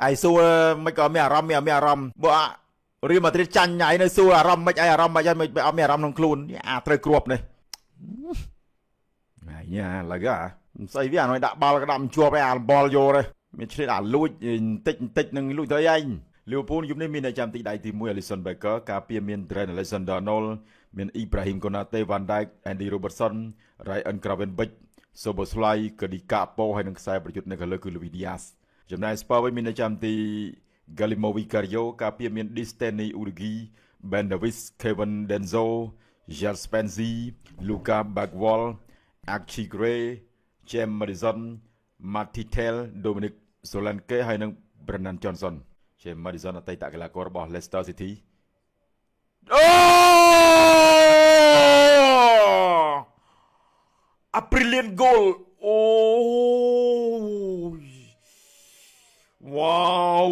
ai xua mấy có mẹ ram bo riêng mà tới chăn nhảy nơi xua ram mấy ai ram mấy ai mấy mẹ ram nông khuôn trời cướp này này nha là cái xây với nói đã bao cái đầm chuaไปball vô đây mình chỉ đã lui tích nâng lui tới anh Liverpool giúp nên mình chạm tỷ đại tìm mua Alisson Becker, cả phía miền Trent Alexander-Arnold, miền Ibrahim Konate, Van Dijk, Andy Robertson, Ryan Gravenberch, Szoboszlai, Cody Gakpo ហើយនឹងខ្សែប្រយុទ្ធនៅខាងលើគឺ Luis Diaz ចំណែក Spurs វិញមានចាំទី Guillermo Vicario ការពារមាន Destiny Udogie, Ben Davies, Kevin Denzo, Jel Spence, Luka Bagwell, Archie Gray, James Maddison, Martitel, Dominic Solanke ហើយនឹង Brennan Johnson James Maddison អតីតកីឡាកររបស់ Leicester City A brilliant goal wow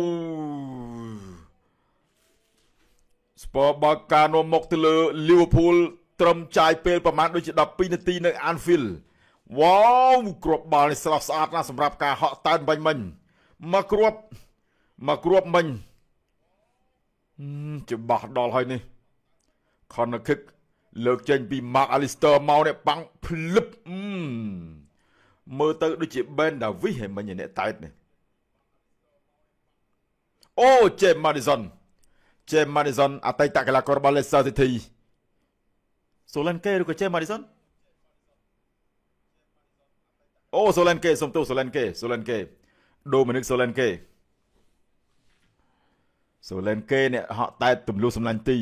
Spurs បើកការនាំមុខទៅលើ Liverpool ត្រឹមចាយពេលប្រហែលដូចជា12នាទីនៅ Anfield wow គ្រាប់បាល់នេះស្រស់ស្អាតណាស់សម្រាប់ការហក់តើនបាញ់មិញមកគ្រាប់មិញច្បាស់ដល់ហើយនេះ Corner kick លើកចេញពី Mark Alistair មកនេះបាំងភ្លឹបមើលទៅដូចជា Ben Davies ហើយមិញនេះតែតនេះអូ James Maddison អតីតកីឡាកររបស់ Leicester City Solanke ឬក៏ James Maddison អូ Solanke សុំទោស Solanke Dominic Solanke នេះហក់តែទម្លុះសម្លាញ់ទី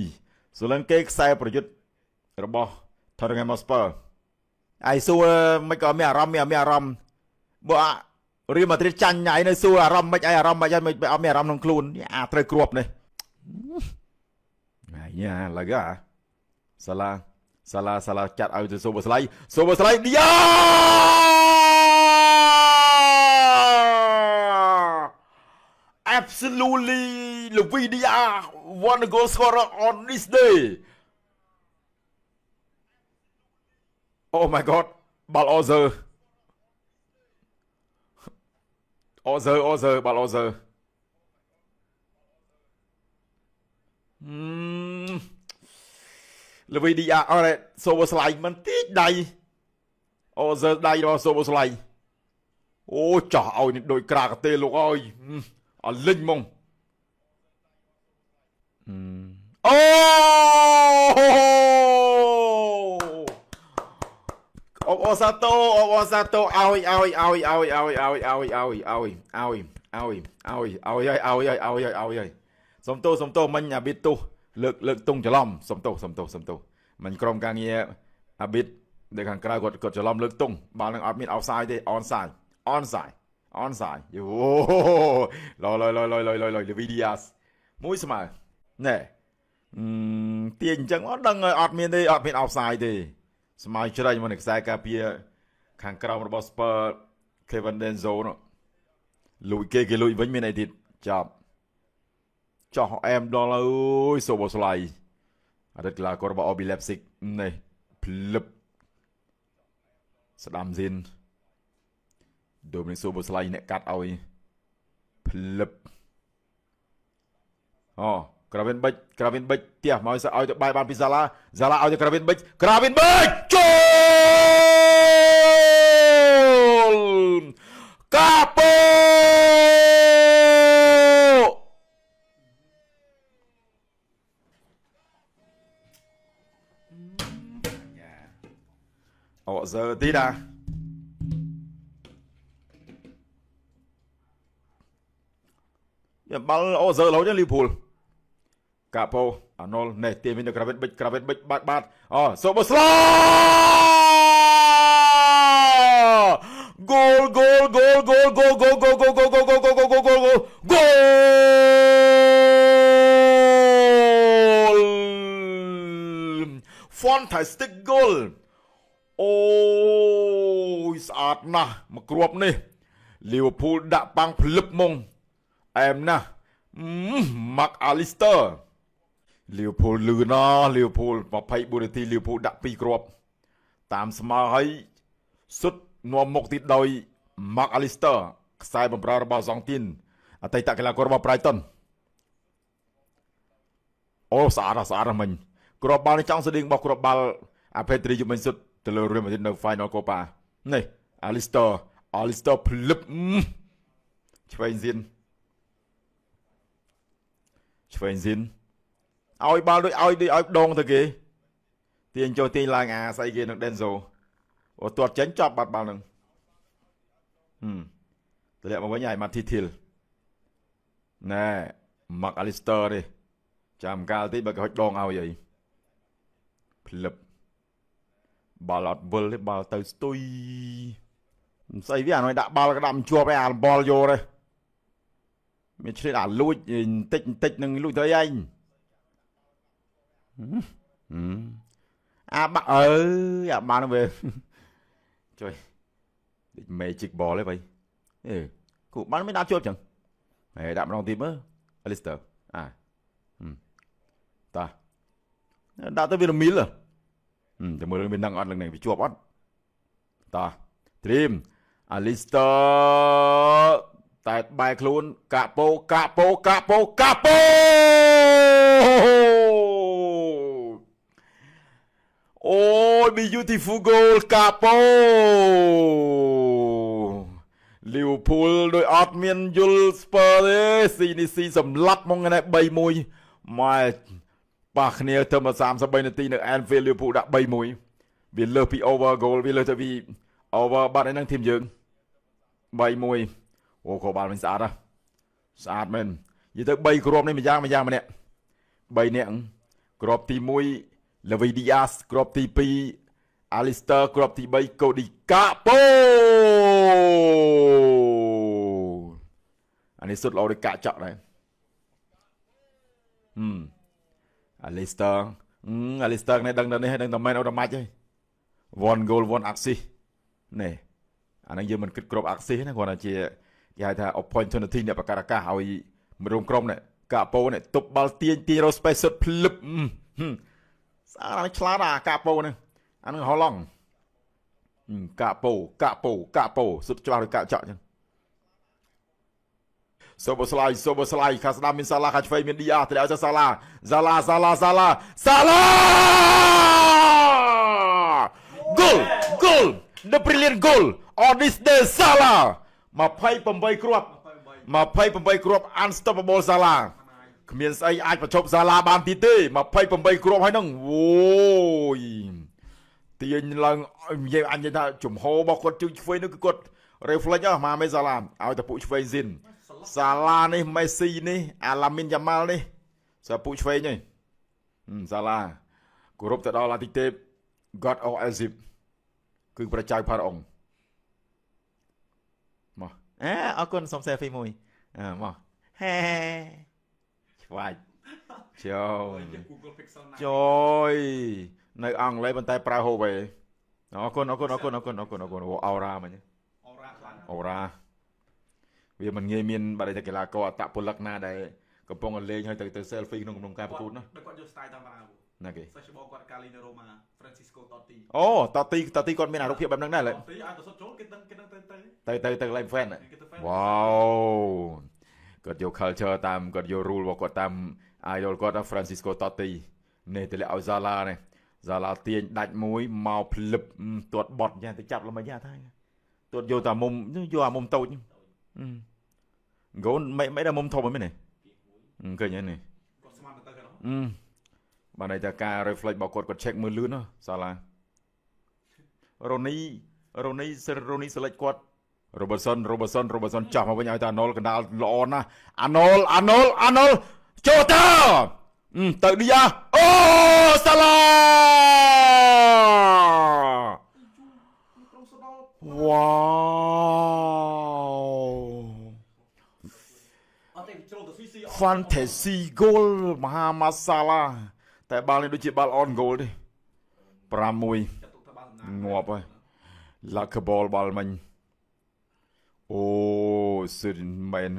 Solanke ខ្សែប្រយុទ្ធរបស់ Tottenham Hotspur ឯសួរមិនក៏មានអារម្មណ៍បើរៀលម៉ាឌ្រីតចាញ់ញ៉ៃនៅសួរអារម្មណ៍មិនអីមិនអត់មានអារម្មណ៍ក្នុងខ្លួនត្រូវគ្រាប់នេះញ៉ាឡាកាសាឡាចាត់ឲ្យទៅសូបស្លៃឌីយ៉ា Absolutely Luis Diaz one goal scorer on this day Oh my god បាល់ Ozer បាល់ Ozer Luis Diaz អរសូបស្លៃមិនតិចដៃ Ozer ដៃរបស់សូបស្លៃអូចាស់ឲ្យនេះដូចក្រាកទេលោកអើយអលិញហ្មងអូអូសាតូឲ្យសុំទោសមិញអាប៊ីតទោសលើកតុងច្រឡំសុំទោសមិញក្រុមការងារអាប៊ីតនៅខាងក្រៅគាត់ច្រឡំលើកតុងបាល់នឹងអត់មាន offside ទេ onside យូលLuis Diaz មួយស្មើណែទាញអញ្ចឹងអត់ដឹងអត់មានទេអត់មាន offside ទេស្មើច្រែងមកនៅខ្សែការពារខាងក្រោមរបស់ Spurs Kevin Denzo នោះលួយគេលួយវិញមានអីទៀតចាប់ចោះអែមដល់អើយសូបស្លៃអតីតកីឡាកររបស់ RB Leipzig នេះភ្លឹបស្ដាំស៊ីនDominic Szoboszlai អ្នកកាត់ឲ្យភ្លឹបក្រាវិនបិចផ្ទះមកឲ្យទៅបាយបានពីសាឡាឲ្យទៅក្រាវិនបិចចូលកាពូអូសើទីណាបាល់អូសើរលោនេះ Liverpool កាប៉ូអាណុលនេះទាញវិញទៅក្រាវិនបិចបាត់សូបស្លាគោល Fantastic goal អូយស្អាតណាស់មកគ្រាប់នេះ Liverpool ដាក់ប៉ាំងភ្លឹបហ្មងអែមណាស់Mark Alistair Liverpool លឺណា Liverpool 24នាទី Liverpool ដាក់2គ្រាប់តាមស្មើហើយសុទ្ធនាំមុខទីដោយ Mark Alistair ខ្សែបម្រើរបស់សង់ទីន អតីតកីឡាកររបស់ Brighton អូស្អាតមិញគ្រាប់បាល់នេះចង់ស្តៀងរបស់គ្រាប់បាល់អាផេត្រីយូមិនសុទ្ធទៅលើ Real Madrid នៅ Final Copa នេះ Alistair ភ្លឹបឆ្វេងស៊ីនឲ្យបាល់ដូចឲ្យដងទៅគេទាញចូលទាញឡើងស្អីគេនឹង Denso អូទាត់ចេញចប់បាត់បាល់នឹងទម្លាក់មកវិញឲ្យ Matithil ណែ Mark Alistair នេះចាំកាលតិចបើគេហុចដងឲ្យអីភ្លឹបបាល់អត់វិលទេបាល់ទៅស្ទុយមិនស្អីវាអានោះដាក់បាល់ក្តាប់ជាប់ឯអាបលយកទេមានឆ្លៀតអាលួចបន្តិចនឹងលួចទៅឯងអាបាក់អាបានវាជួយ Magic Ball ទេભાઈគូបានមិនដាក់ជាប់ចឹងហើយដាក់ម្ដងទៀតមើល Alistair តាដាក់ទៅវារមីលតែមើលវានឹងអត់នឹងវាជាប់អត់តា Dream Alistair តែបែរខ្លួនកាក់ពោអូយ beautiful goal កាក់ពោ Liverpool ដោយអត់មានយល់ Spurs ទេស៊ីនេះស៊ីសម្លាប់មកថ្ងៃ3-1ម៉ែប៉ះគ្នាទៅមក33នាទីនៅ Anfield Liverpool ដាក់ 3-1 វាលើសពី over goal វាលើសទៅពី over បាត់ឯហ្នឹងធីមយើង 3-1 អូខោបាល់មិនស្អាតមែននិយាយទៅ3គ្រាប់នេះម្យ៉ាងម្នាក់3នាក់គ្រាប់ទី1 Levi Diaz គ្រាប់ទី2 Alistair គ្រាប់ទី3 Cody Gakpo អានេះសុទ្ធលោដោយកាក់ចក់ដែរAlistair នេះដឹងតែមែនអូតូម៉ាច់ហើយ one goal one assist នេះអាហ្នឹងយើងមិនគិតគ្រប់ assist ណាគ្រាន់តែជាគេហៅថា opportunity អ្នកបង្កើតឱកាសឲ្យក្រុមនេះកាប៉ូនេះទប់បាល់ទាញរក space សុទ្ធភ្លឹបស្អាតអានេះឆ្លាតកាប៉ូនេះអាហ្នឹងហឡង់កាប៉ូសុទ្ធច្បាស់ដោយកាក់ចក់ចឹងសូបស្លាយខាងស្ដាំមានសាឡាខាងឆ្វេងមានឌីអាទៅឲ្យសាឡាgoal the brilliant goal on this day Salah 28គ្រាប់ unstoppable Salah គ្មានស្អីអាចបញ្ឈប់ Salah បានទៀតទេ28គ្រាប់ហើយហ្នឹងអូយទាញឡើងនិយាយអញនិយាយថាជំហររបស់គាត់ជួយឆ្វេងនោះគឺគាត់ reflect មកមេ Salah ឲ្យតែពួកឆ្វេងស៊ីនSalah នេះ Messi នេះអាឡាមីនយ៉ាម៉ាល់នេះសាពូឆ្វេងនេះSalah គោរពទៅដល់អាទិទេព God of Egypt គឺព្រះចៅផារ៉អុងមកអរគុណសុំ selfie មួយមកហេឆ្វាច់ជួយនៅអង់គ្លេសប៉ុន្តែប្រើហូបឯងអរគុណអូរ៉ាមិញអូរ៉ាវាមិនងាយមានបាត់តែកីឡាករអតពលិកណាដែលកំពុងលេងហើយទៅ selfie ក្នុងការប្រកួតណាគាត់យក style តាមបារាណាគេសិស្សបងគាត់កាលីនៅរ៉ូម៉ា Francisco Totti អូតទីគាត់មានអារូបភាពបែបហ្នឹងដែរលើទីឲ្យទៅសុទ្ធចូលគេដឹងទៅ like fan វ៉ាវគាត់យក culture តាមគាត់យក rule របស់គាត់តាម idol គាត់ Francisco Totti នេះទៅឲ្យ Salah នេះ Salah ទាញដាច់មួយមកភ្លឹបទាត់បត់យ៉ាងទៅចាប់ល្មិញថាទាត់យកតែមុំយកអាមុំតូចgol មិនដល់មុំធំហ្នឹងនេះឃើញហើយនេះគាត់ស្មានទៅគេបាទន័យថាការ reflect របស់គាត់ check មើលលឿនណា Salah រ៉ូនីសិលេចគាត់ Robertson ចាស់មកវិញឲ្យតែ Arnold កណ្ដាលល្អណាស់ Arnold ចូលទៅឌីយ៉ាអូ Salah វ៉ាFantasy goal មហាម៉ាសាឡាតែបាល់នេះដូចជាបាល់ on goal ទេ 5-1 ងាប់ហើយ luck ball បាល់មិញអូសិនមែន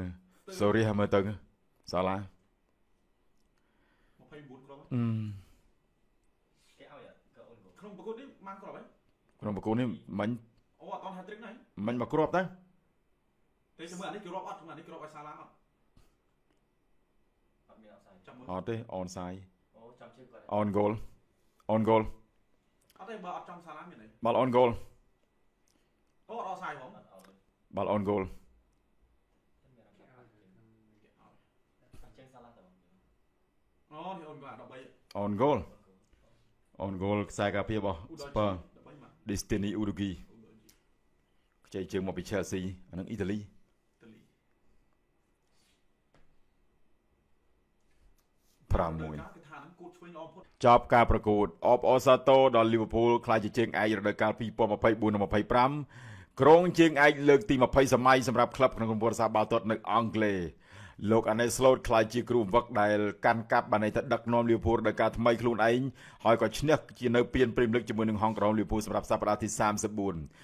sorry ហើយមើលទៅសាឡា24គ្រាប់គេឲ្យក្នុងប្រកួតនេះបានគ្រាប់ហើយក្នុងប្រកួតនេះមិញអូអត់ hat trick ណាមិញមកគ្រាប់ទៅតែមើលអានេះគេរាប់អត់អានេះគ្រាប់ឲ្យសាឡាអត់ អត់ទេអនសាយ អូចាំជឿគាត់ on goal on goal អត់ទេបើអត់ចំសាឡាមានអី បាល់ on goal អូអត់សាយផង បាល់ on goal ជើងសាឡាទៅ អូនេះអូនគាត់13 on goal on goal ខ្សែការពាររបស់ Spurs Destiny Udogi ខ្ចីជើងមកពី Chelsea អានឹងអ៊ីតាលី6 ចប់ការប្រកួតអបអសាតូដល់ Liverpool ក្លាយជាជើងឯករដូវកាល 2024-25 ក្រុងជើងឯកលើកទី20សម័យសម្រាប់ក្លឹបក្នុងប្រវត្តិសាស្ត្របាល់ទាត់នៅអង់គ្លេសលោក Arne Slot ក្លាយជាគ្រូបង្វឹកដែលកាន់កាប់បានទៅដឹកនាំ Liverpool ដោយការថ្មីខ្លួនឯងហើយក៏ឈ្នះជានៅពាន Premier League ជាមួយនឹង Hong Kong Liverpool សម្រាប់សប្តាហ៍ទី34